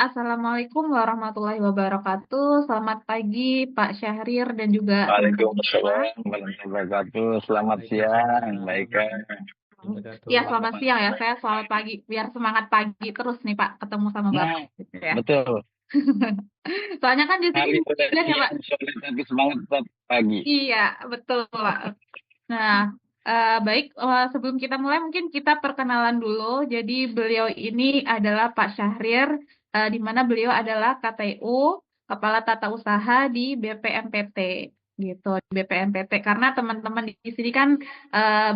Assalamualaikum warahmatullahi wabarakatuh. Selamat pagi, Pak Syahrir dan juga teman-teman semua. Waalaikumsalam warahmatullahi wabarakatuh. Selamat siang, Mbak Ika. Iya, selamat siang ya. Saya selamat pagi, biar semangat pagi terus nih Pak, ketemu sama Nah, Bapak gitu ya. betul. Soalnya kan di sini Hari sudah hujan ya Pak. siang, sore tapi semangat tetap pagi. Iya, betul Pak. Nah, baik, sebelum kita mulai mungkin kita perkenalan dulu. Jadi beliau ini adalah Pak Syahrir, di mana beliau adalah KTU, Kepala Tata Usaha di BPMPT, gitu, di BPMPT. Karena teman-teman di sini kan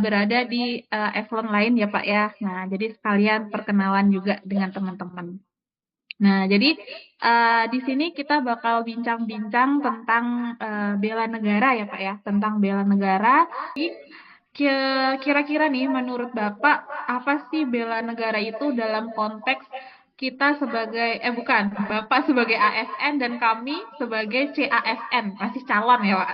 berada di eselon lain ya Pak ya. Nah, jadi sekalian perkenalan juga dengan teman-teman. Nah, jadi di sini kita bakal bincang-bincang tentang bela negara ya Pak ya, tentang bela negara. Kira-kira nih menurut Bapak apa sih bela negara itu dalam konteks kita sebagai bukan, Bapak sebagai ASN dan kami sebagai CASN, masih calon ya Pak.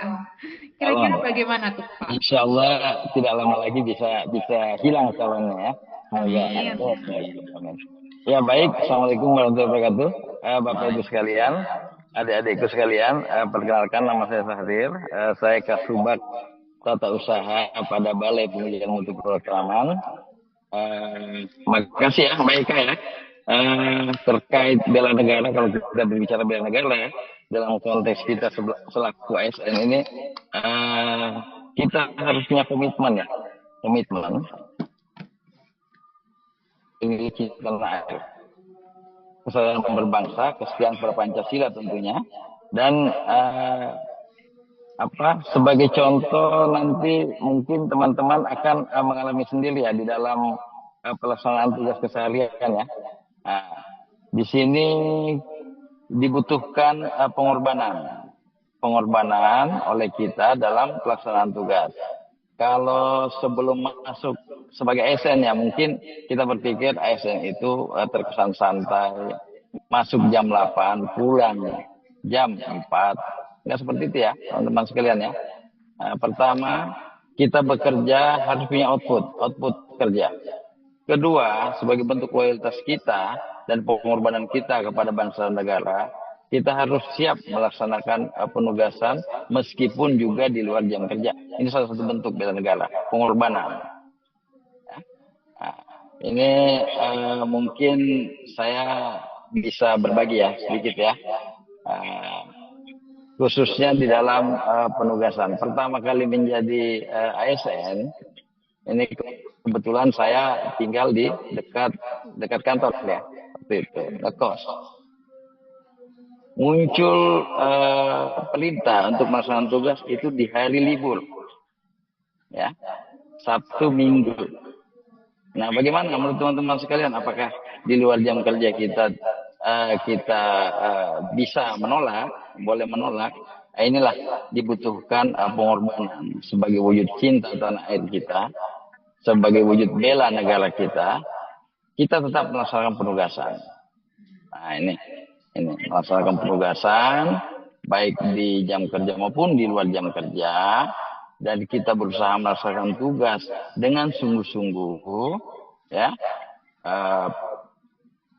Kira-kira Calon. bagaimana tuh Pak? Insya Allah tidak lama lagi bisa hilang calonnya ya. Semoga. Amin. Amin. Ya baik. Assalamualaikum warahmatullahi wabarakatuh. Bapak Ibu sekalian, adik-adikku sekalian, perkenalkan nama saya Sahrir. Saya Kasubag Tata Usaha pada Balai Pengujian Mutu Programa. Makasih ya Mbak Ika ya. Terkait bela negara, kalau kita berbicara bela negara dalam konteks kita selaku ASN ini, kita harus punya komitmen ya, komitmen memiliki tanah air, kesadaran berbangsa, kesetiaan pada Pancasila tentunya, dan sebagai contoh nanti mungkin teman-teman akan mengalami sendiri ya di dalam pelaksanaan tugas keseharian ya. Nah, di sini dibutuhkan pengorbanan oleh kita dalam pelaksanaan tugas. Kalau sebelum masuk sebagai ASN ya mungkin kita berpikir ASN itu terkesan santai, masuk jam 8, pulang jam 4. Nggak seperti itu ya teman-teman sekalian ya. Pertama, kita bekerja harus punya output kerja. Kedua, sebagai bentuk loyalitas kita dan pengorbanan kita kepada bangsa dan negara, kita harus siap melaksanakan penugasan meskipun juga di luar jam kerja. Ini salah satu bentuk bela negara, pengorbanan. Nah, ini mungkin saya bisa berbagi ya sedikit ya, khususnya di dalam penugasan. Pertama kali menjadi ASN, ini kebetulan saya tinggal di dekat kantor ya, waktu itu ngekos. Muncul perintah untuk melaksanakan tugas itu di hari libur, ya, Sabtu Minggu. Nah, bagaimana menurut teman-teman sekalian? Apakah di luar jam kerja kita bisa menolak, boleh menolak? Nah, inilah dibutuhkan pengorbanan sebagai wujud cinta tanah air kita, sebagai wujud bela negara kita tetap melaksanakan penugasan. Nah, ini melaksanakan penugasan baik di jam kerja maupun di luar jam kerja, dan kita berusaha melaksanakan tugas dengan sungguh-sungguh ya,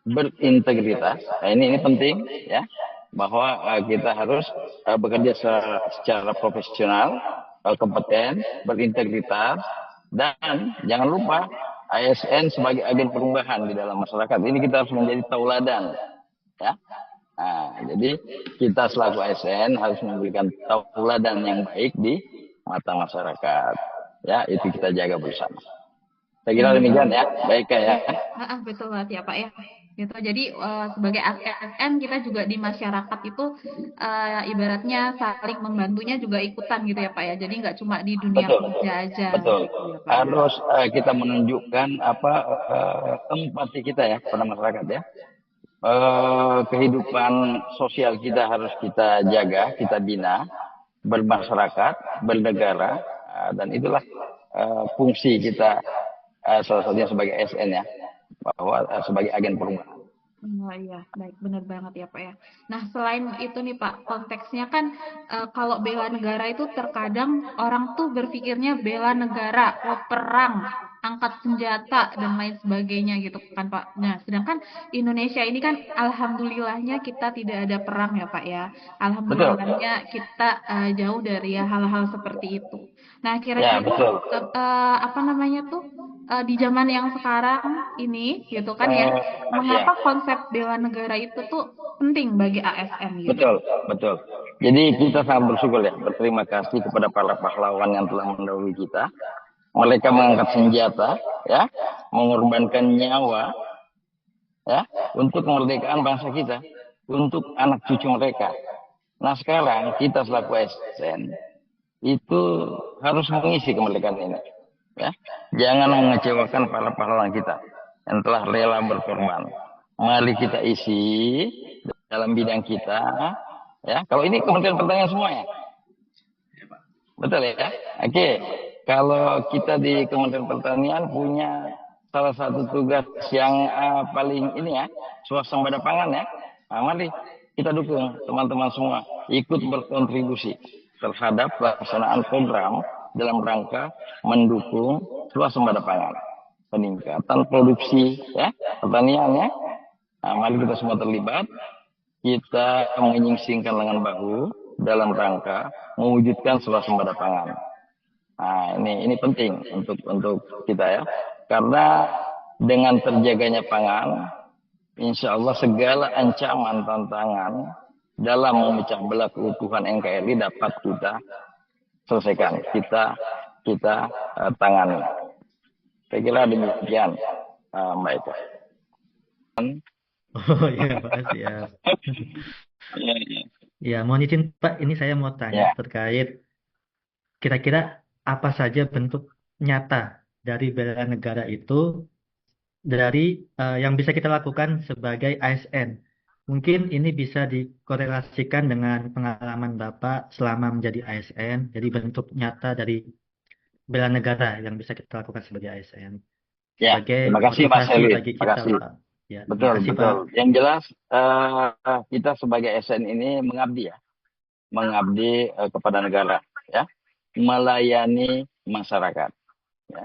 berintegritas. Nah, ini penting ya, bahwa kita harus bekerja secara profesional, kompeten, berintegritas, dan jangan lupa ASN sebagai agen perubahan di dalam masyarakat. Ini kita harus menjadi tauladan ya. Nah, jadi kita selaku ASN harus memberikan tauladan yang baik di mata masyarakat. Ya, itu kita jaga bersama. Saya kira demikian ya, baik ya. Betul banget ya Pak ya. Gitu. Jadi sebagai ASN kita juga di masyarakat itu ibaratnya saling membantunya juga ikutan gitu ya Pak ya. Jadi nggak cuma di dunia kerja aja. Betul. Gitu ya, Pak, Harus kita menunjukkan empati kita ya pada masyarakat ya. Kehidupan sosial kita harus kita jaga, kita bina, bermasyarakat, bernegara, dan itulah fungsi kita salah satunya sebagai ASN ya, bahwa sebagai agen perubahan. Oh iya, baik, benar banget ya Pak ya. Nah, selain itu nih Pak, konteksnya kan kalau bela negara itu terkadang orang tuh berpikirnya bela negara, perang. angkat senjata dan lain sebagainya gitu kan Pak. Nah, sedangkan Indonesia ini kan alhamdulillahnya kita tidak ada perang ya Pak ya. Betul. Alhamdulillahnya kita jauh dari hal-hal seperti itu. Nah, Ya, kira-kira betul. apa namanya tuh di zaman yang sekarang ini gitu kan ya, Ya, mengapa konsep bela negara itu tuh penting bagi ASN gitu? betul, betul. Jadi kita sangat bersyukur ya, berterima kasih kepada para pahlawan yang telah mendahului kita. Mereka mengangkat senjata, ya, mengorbankan nyawa, ya, untuk kemerdekaan bangsa kita, untuk anak cucu mereka. Nah sekarang kita selaku ASN itu harus mengisi kemerdekaan ini, ya. Jangan mengecewakan para pahlawan kita yang telah rela berkorban. Mari kita isi dalam bidang kita, ya. Kalau ini Kementerian Pertanian semuanya, betul ya. Oke, kalau kita di Kementerian Pertanian punya salah satu tugas yang paling ini ya, swasembada pangan ya. Nah, mari kita dukung teman-teman semua ikut berkontribusi terhadap pelaksanaan program dalam rangka mendukung swasembada pangan, peningkatan produksi ya pertaniannya. Nah, mari kita semua terlibat, kita menyingsingkan lengan bahu dalam rangka mewujudkan swasembada pangan. Nah, ini penting untuk kita ya. Karena dengan terjaganya pangan, insya Allah segala ancaman tantangan dalam memecah belah keutuhan NKRI dapat kita selesaikan, kita tangani. Saya kira demikian, Mbak Eka. Oh iya Pak, siap. Ya, ya. Ya, mohon izin Pak, ini saya mau tanya Ya. terkait kira-kira apa saja bentuk nyata dari bela negara itu dari yang bisa kita lakukan sebagai ASN. Mungkin ini bisa dikorelasikan dengan pengalaman Bapak selama menjadi ASN, jadi bentuk nyata dari bela negara yang bisa kita lakukan sebagai ASN. Ya, Sebagai terima kasih Mas motivasi Heli. bagi Terima kita, kasih. Pak. Ya, terima Betul, kasih, Pak. betul. Yang jelas kita sebagai ASN ini mengabdi ya, mengabdi kepada negara, ya, melayani masyarakat, ya,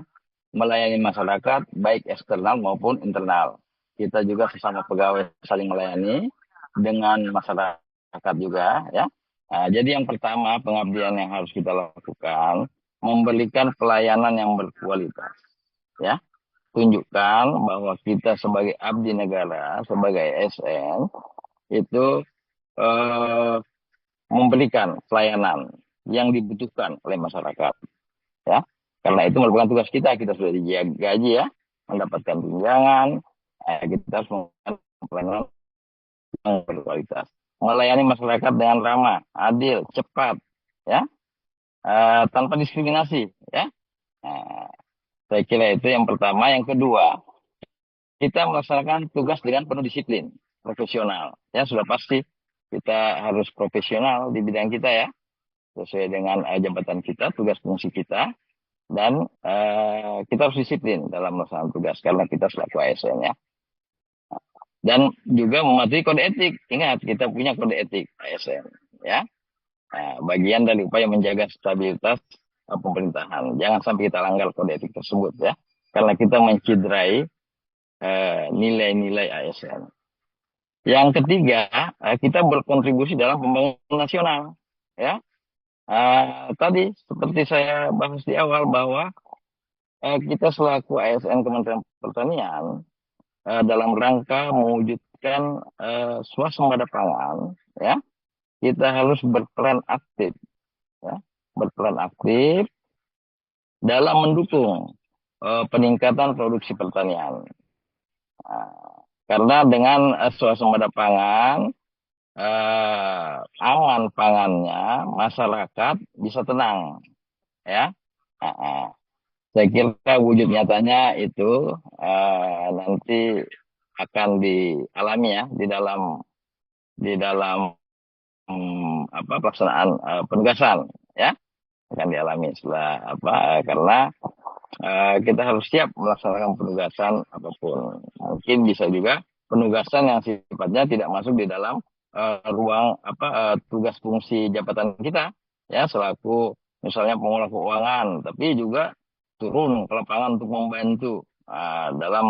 melayani masyarakat baik eksternal maupun internal. Kita juga sesama pegawai saling melayani dengan masyarakat juga, ya. Nah, jadi yang pertama pengabdian yang harus kita lakukan memberikan pelayanan yang berkualitas, ya. Tunjukkan bahwa kita sebagai abdi negara, sebagai ASN itu eh, memberikan pelayanan yang dibutuhkan oleh masyarakat, ya. Karena itu merupakan tugas kita sudah digaji ya, mendapatkan tunjangan, kita harus memberikan pelayanan yang berkualitas, melayani masyarakat dengan ramah, adil, cepat, ya, tanpa diskriminasi, ya. Nah, saya kira itu yang pertama. Yang kedua, kita melaksanakan tugas dengan penuh disiplin, profesional. Ya, sudah pasti kita harus profesional di bidang kita ya, sesuai dengan jabatan kita, tugas fungsi kita, dan kita harus disiplin dalam melaksanakan tugas karena kita selaku ASN ya. Dan juga mematuhi kode etik. Ingat, kita punya kode etik ASN ya. Nah, bagian dari upaya menjaga stabilitas pemerintahan. Jangan sampai kita langgar kode etik tersebut ya, karena kita menciderai nilai-nilai ASN. Yang ketiga, kita berkontribusi dalam pembangunan nasional. Ya, tadi seperti saya bahas di awal bahwa kita selaku ASN Kementerian Pertanian dalam rangka mewujudkan swasembada pangan, ya, kita harus berperan aktif, ya, berperan aktif dalam mendukung peningkatan produksi pertanian. Karena dengan swasembada pangan, aman pangannya, masyarakat bisa tenang, ya. Saya kira wujud nyatanya itu nanti akan dialami ya di dalam pelaksanaan penugasan, ya, akan dialami setelah karena kita harus siap melaksanakan penugasan apapun. Mungkin bisa juga penugasan yang sifatnya tidak masuk di dalam ruang tugas fungsi jabatan kita ya, selaku misalnya pengelola keuangan, tapi juga turun ke lapangan untuk membantu dalam